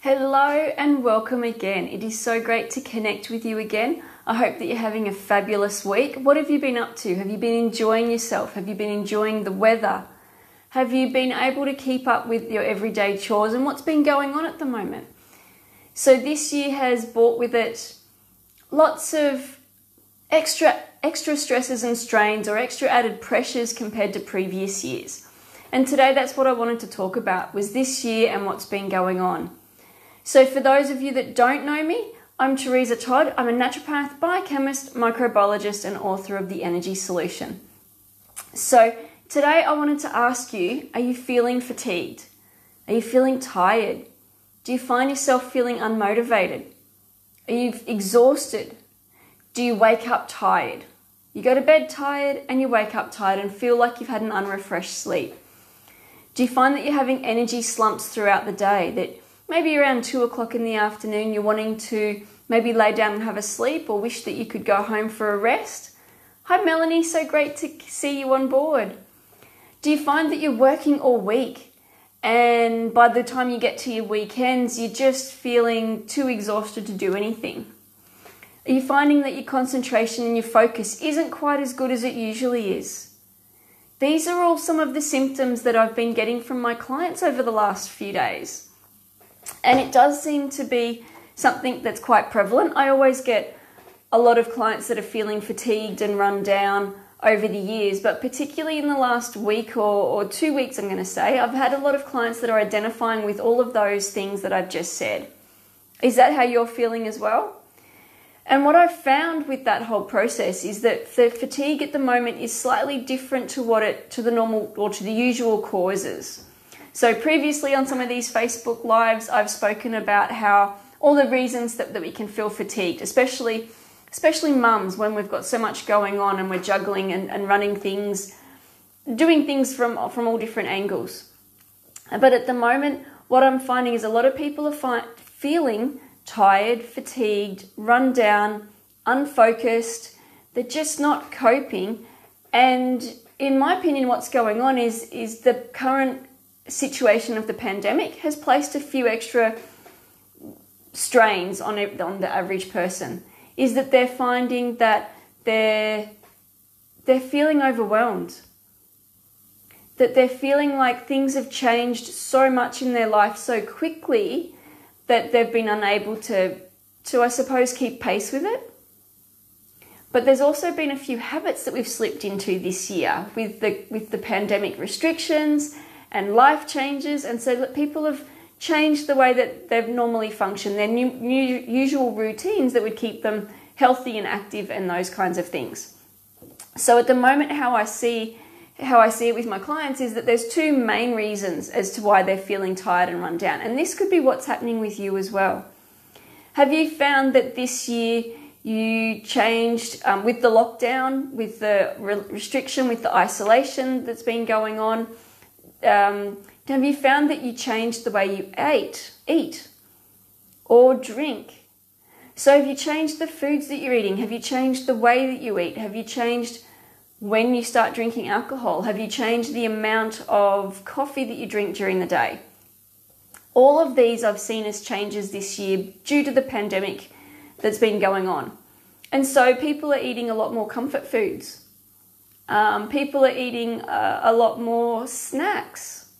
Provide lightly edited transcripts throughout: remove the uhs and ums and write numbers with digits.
Hello and welcome again. It is so great to connect with you again. I hope that you're having a fabulous week. What have you been up to? Have you been enjoying yourself? Have you been enjoying the weather? Have you been able to keep up with your everyday chores and what's been going on at the moment? So this year has brought with it lots of extra stresses and strains or extra added pressures compared to previous years. And today that's what I wanted to talk about, was this year and what's been going on. So for those of you that don't know me, I'm Teresa Todd. I'm a naturopath, biochemist, microbiologist, and author of The Energy Solution. So today I wanted to ask you, are you feeling fatigued? Are you feeling tired? Do you find yourself feeling unmotivated? Are you exhausted? Do you wake up tired? You go to bed tired and you wake up tired and feel like you've had an unrefreshed sleep. Do you find that you're having energy slumps throughout the day, that maybe around 2 o'clock in the afternoon you're wanting to maybe lay down and have a sleep or wish that you could go home for a rest? Hi Melanie, so great to see you on board. Do you find that you're working all week and by the time you get to your weekends you're just feeling too exhausted to do anything? Are you finding that your concentration and your focus isn't quite as good as it usually is? These are all some of the symptoms that I've been getting from my clients over the last few days. And it does seem to be something that's quite prevalent. I always get a lot of clients that are feeling fatigued and run down over the years, but particularly in the last week or 2 weeks, I'm going to say, I've had a lot of clients that are identifying with all of those things that I've just said. Is that how you're feeling as well? And what I've found with that whole process is that the fatigue at the moment is slightly different to the normal or to the usual causes. So previously on some of these Facebook Lives, I've spoken about how all the reasons that we can feel fatigued, especially mums, when we've got so much going on and we're juggling and running things, doing things from all different angles. But at the moment, what I'm finding is a lot of people are feeling tired, fatigued, run down, unfocused. They're just not coping. And in my opinion, what's going on is the current situation of the pandemic has placed a few extra strains on the average person. Is that they're finding that they're feeling overwhelmed. That they're feeling like things have changed so much in their life so quickly that they've been unable to I suppose, keep pace with it. But there's also been a few habits that we've slipped into this year with the pandemic restrictions and life changes, and so that people have changed the way that they've normally functioned, their new usual routines that would keep them healthy and active and those kinds of things. So at the moment, how I see it with my clients is that there's two main reasons as to why they're feeling tired and run down. And this could be what's happening with you as well. Have you found that this year you changed with the lockdown, with the restriction, with the isolation that's been going on? Have you found that you changed the way you eat or drink? So have you changed the foods that you're eating? Have you changed the way that you eat? Have you changed when you start drinking alcohol? Have you changed the amount of coffee that you drink during the day? All of these I've seen as changes this year due to the pandemic that's been going on. And so people are eating a lot more comfort foods. People are eating a lot more snacks.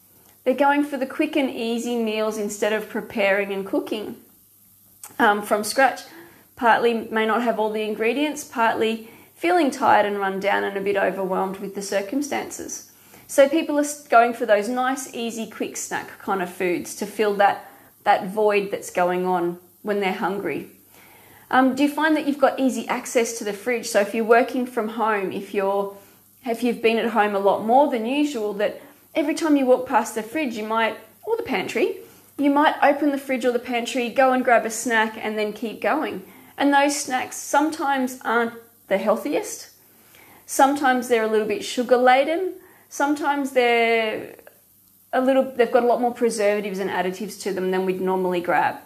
They're going for the quick and easy meals instead of preparing and cooking from scratch. Partly may not have all the ingredients, partly feeling tired and run down and a bit overwhelmed with the circumstances. So people are going for those nice, easy, quick snack kind of foods to fill that void that's going on when they're hungry. Do you find that you've got easy access to the fridge? So if you're working from home, if you've been at home a lot more than usual, that every time you walk past the fridge, or the pantry, you might open the fridge or the pantry, go and grab a snack and then keep going. And those snacks sometimes aren't the healthiest. Sometimes they're a little bit sugar laden. Sometimes they've got a lot more preservatives and additives to them than we'd normally grab.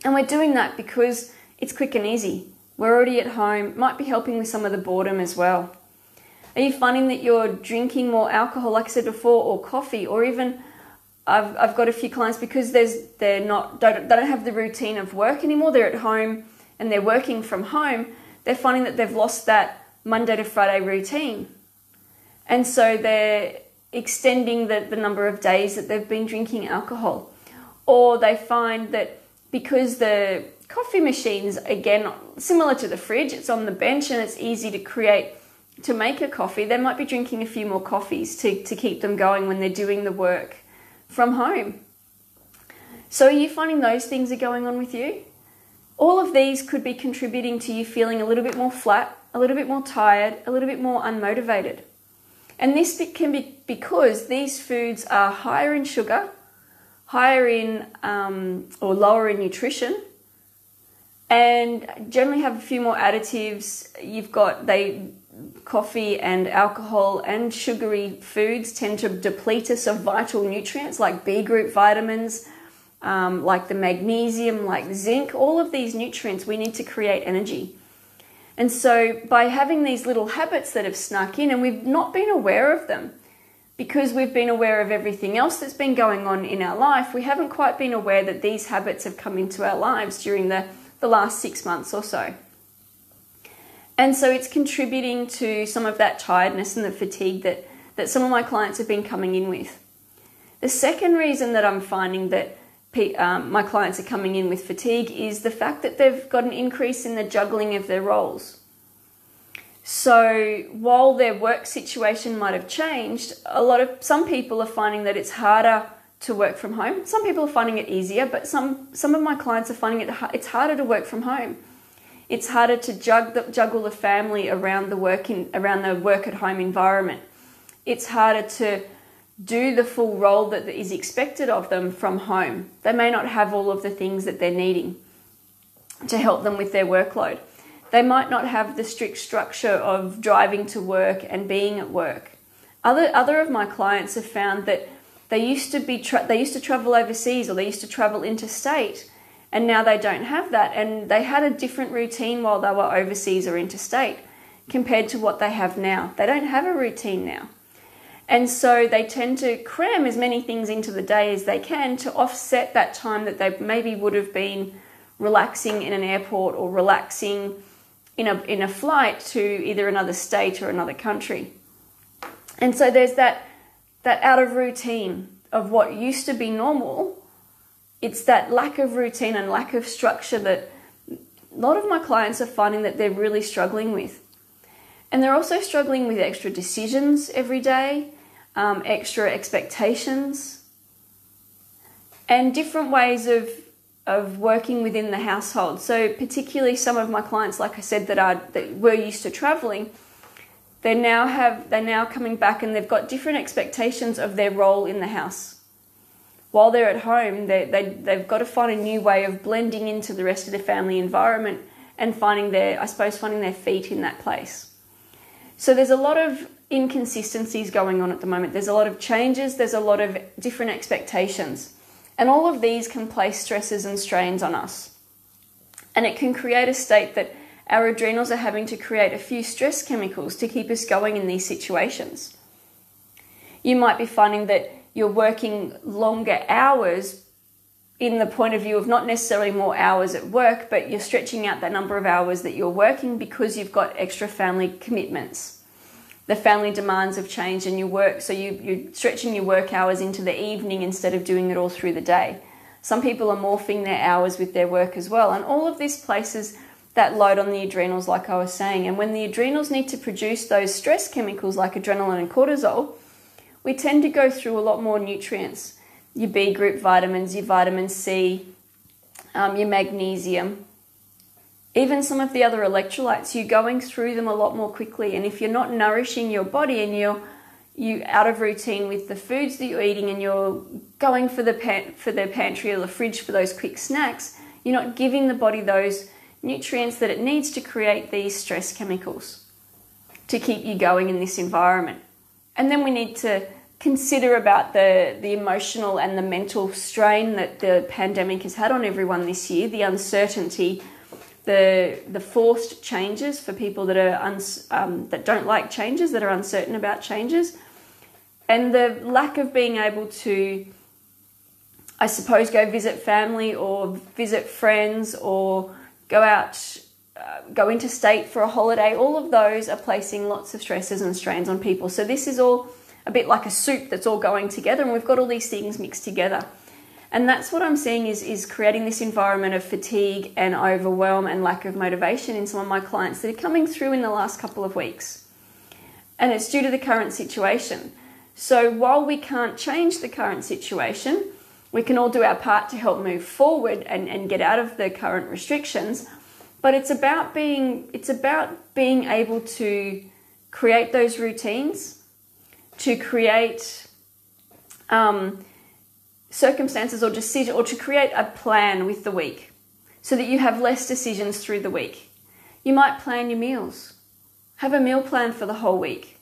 And we're doing that because it's quick and easy. We're already at home, might be helping with some of the boredom as well. Are you finding that you're drinking more alcohol, like I said before, or coffee, or even I've got a few clients, because they don't have the routine of work anymore. They're at home and they're working from home. They're finding that they've lost that Monday to Friday routine. And so they're extending the number of days that they've been drinking alcohol. Or they find that because the coffee machine's, again, similar to the fridge, it's on the bench and it's easy to make a coffee, they might be drinking a few more coffees to keep them going when they're doing the work from home. So are you finding those things are going on with you? All of these could be contributing to you feeling a little bit more flat, a little bit more tired, a little bit more unmotivated. And this can be because these foods are higher in sugar, higher in or lower in nutrition, and generally have a few more additives. You've got coffee and alcohol and sugary foods tend to deplete us of vital nutrients like B group vitamins, like the magnesium, like zinc. All of these nutrients we need to create energy. And so by having these little habits that have snuck in and we've not been aware of them, because we've been aware of everything else that's been going on in our life, we haven't quite been aware that these habits have come into our lives during the last 6 months or so. And so it's contributing to some of that tiredness and the fatigue that some of my clients have been coming in with. The second reason that I'm finding that my clients are coming in with fatigue is the fact that they've got an increase in the juggling of their roles. So while their work situation might have changed, some people are finding that it's harder to work from home. Some people are finding it easier, but some of my clients are finding it's harder to work from home. It's harder to juggle the family around the work at home environment. It's harder to do the full role that is expected of them from home. They may not have all of the things that they're needing to help them with their workload. They might not have the strict structure of driving to work and being at work. Other of my clients have found that they used to travel overseas, or they used to travel interstate, and now they don't have that, and they had a different routine while they were overseas or interstate compared to what they have now. They don't have a routine now. And so they tend to cram as many things into the day as they can to offset that time that they maybe would have been relaxing in an airport or relaxing in a flight to either another state or another country. And so there's that out of routine of what used to be normal. It's that lack of routine and lack of structure that a lot of my clients are finding that they're really struggling with. And they're also struggling with extra decisions every day, extra expectations, and different ways of working within the household. So particularly some of my clients, like I said, that were used to traveling, they're now coming back and they've got different expectations of their role in the house. While they're at home, they've got to find a new way of blending into the rest of the family environment and finding their feet in that place. So there's a lot of inconsistencies going on at the moment. There's a lot of changes. There's a lot of different expectations. And all of these can place stresses and strains on us. And it can create a state that our adrenals are having to create a few stress chemicals to keep us going in these situations. You might be finding that you're working longer hours in the point of view of not necessarily more hours at work, but you're stretching out that number of hours that you're working because you've got extra family commitments. The family demands have changed and you work, so you're stretching your work hours into the evening instead of doing it all through the day. Some people are morphing their hours with their work as well, and all of this places that load on the adrenals, like I was saying. And when the adrenals need to produce those stress chemicals like adrenaline and cortisol, we tend to go through a lot more nutrients. Your B group vitamins, your vitamin C, your magnesium, even some of the other electrolytes, you're going through them a lot more quickly. And if you're not nourishing your body and you're out of routine with the foods that you're eating and you're going for the pantry or the fridge for those quick snacks, you're not giving the body those nutrients that it needs to create these stress chemicals to keep you going in this environment. And then we need to consider about the emotional and the mental strain that the pandemic has had on everyone this year, the uncertainty, the forced changes for people that that don't like changes, that are uncertain about changes, and the lack of being able to I suppose go visit family or visit friends or go out, go interstate for a holiday. All of those are placing lots of stresses and strains on people. So this is all a bit like a soup that's all going together, and we've got all these things mixed together. And that's what I'm seeing is creating this environment of fatigue and overwhelm and lack of motivation in some of my clients that are coming through in the last couple of weeks. And it's due to the current situation. So while we can't change the current situation, we can all do our part to help move forward and get out of the current restrictions. But it's about being able to create those routines, to create circumstances or decision, or to create a plan with the week so that you have less decisions through the week. You might plan your meals. Have a meal plan for the whole week.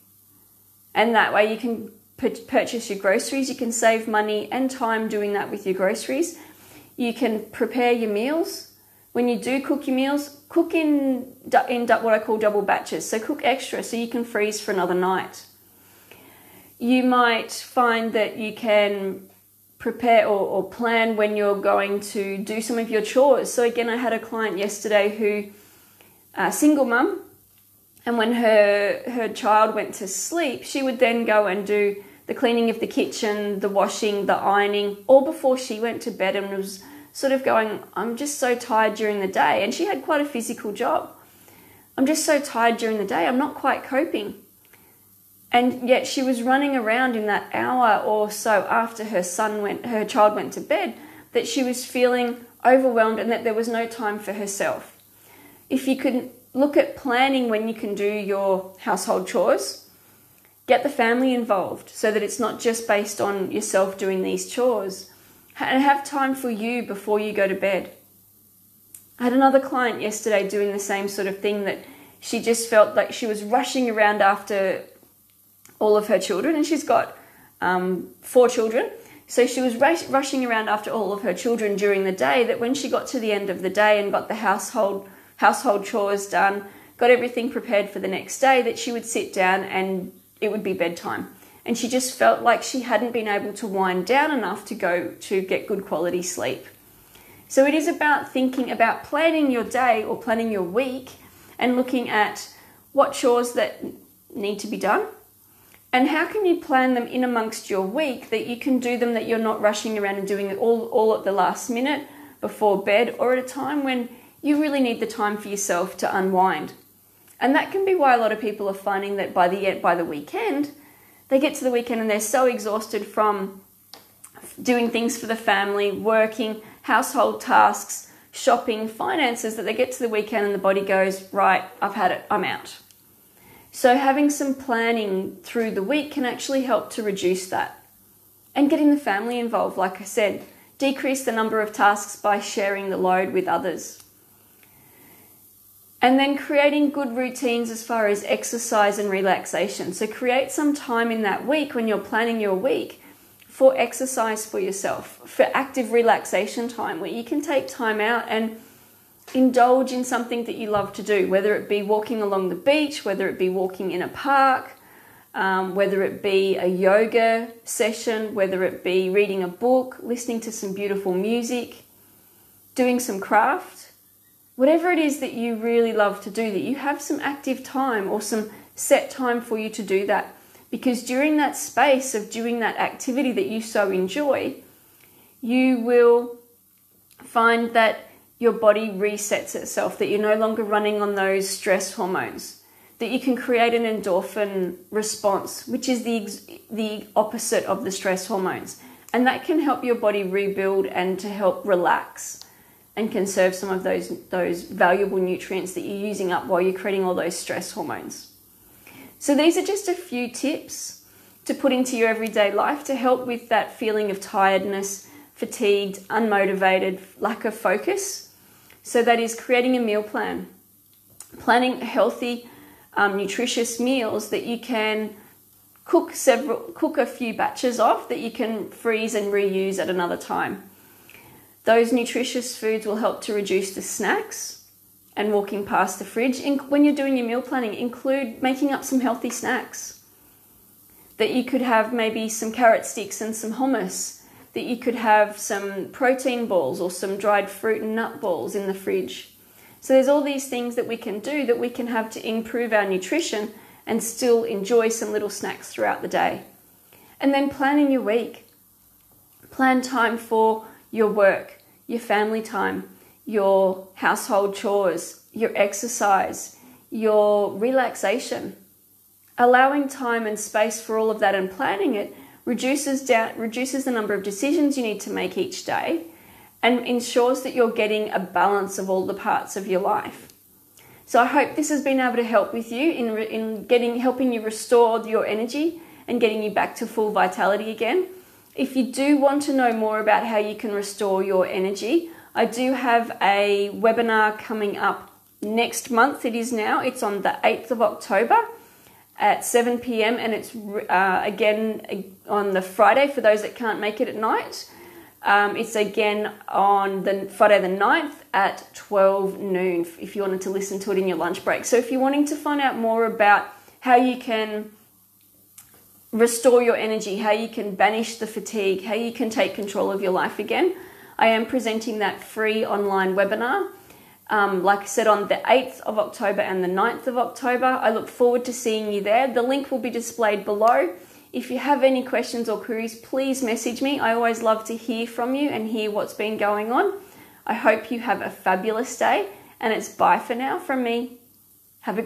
And that way you can purchase your groceries. You can save money and time doing that with your groceries. You can prepare your meals. When you do cook your meals, cook in what I call double batches. So cook extra so you can freeze for another night. You might find that you can prepare or plan when you're going to do some of your chores. So again, I had a client yesterday who, single mum, and when her child went to sleep, she would then go and do the cleaning of the kitchen, the washing, the ironing, all before she went to bed, and was sort of going, I'm just so tired during the day. And she had quite a physical job. I'm just so tired during the day. I'm not quite coping. And yet she was running around in that hour or so after her child went to bed, that she was feeling overwhelmed and that there was no time for herself. If you could look at planning when you can do your household chores, get the family involved so that it's not just based on yourself doing these chores, and have time for you before you go to bed. I had another client yesterday doing the same sort of thing, that she just felt like she was rushing around after all of her children, and she's got 4 children. So she was rushing around after all of her children during the day, that when she got to the end of the day and got the household chores done, got everything prepared for the next day, that she would sit down and it would be bedtime. And she just felt like she hadn't been able to wind down enough to go to get good quality sleep. So it is about thinking about planning your day or planning your week and looking at what chores that need to be done, and how can you plan them in amongst your week that you can do them, that you're not rushing around and doing it all at the last minute before bed, or at a time when you really need the time for yourself to unwind. And that can be why a lot of people are finding that by the weekend, they get to the weekend and they're so exhausted from doing things for the family, working, household tasks, shopping, finances, that they get to the weekend and the body goes, right, I've had it, I'm out. So having some planning through the week can actually help to reduce that. And getting the family involved, like I said, decrease the number of tasks by sharing the load with others. And then creating good routines as far as exercise and relaxation. So create some time in that week when you're planning your week for exercise for yourself, for active relaxation time, where you can take time out and indulge in something that you love to do, whether it be walking along the beach, whether it be walking in a park, whether it be a yoga session, whether it be reading a book, listening to some beautiful music, doing some craft. Whatever it is that you really love to do, that you have some active time or some set time for you to do that. Because during that space of doing that activity that you so enjoy, you will find that your body resets itself, that you're no longer running on those stress hormones, that you can create an endorphin response, which is the opposite of the stress hormones. And that can help your body rebuild and to help relax and conserve some of those valuable nutrients that you're using up while you're creating all those stress hormones. So these are just a few tips to put into your everyday life to help with that feeling of tiredness, fatigued, unmotivated, lack of focus. So that is creating a meal plan, planning healthy, nutritious meals that you can cook a few batches of, that you can freeze and reuse at another time. Those nutritious foods will help to reduce the snacks and walking past the fridge. When you're doing your meal planning, include making up some healthy snacks. That you could have maybe some carrot sticks and some hummus, that you could have some protein balls or some dried fruit and nut balls in the fridge. So there's all these things that we can do that we can have to improve our nutrition and still enjoy some little snacks throughout the day. And then planning your week. Plan time for your work, your family time, your household chores, your exercise, your relaxation. Allowing time and space for all of that and planning it reduces the number of decisions you need to make each day and ensures that you're getting a balance of all the parts of your life. So I hope this has been able to help with you in helping you restore your energy and getting you back to full vitality again. If you do want to know more about how you can restore your energy, I do have a webinar coming up next month. It's on the 8th of October at 7 p.m. and it's again on the Friday for those that can't make it at night. It's again on the Friday the 9th at 12 noon if you wanted to listen to it in your lunch break. So if you're wanting to find out more about how you can restore your energy, how you can banish the fatigue, how you can take control of your life again, I am presenting that free online webinar. Like I said, on the 8th of October and the 9th of October. I look forward to seeing you there. The link will be displayed below. If you have any questions or queries, please message me. I always love to hear from you and hear what's been going on. I hope you have a fabulous day, and it's bye for now from me. Have a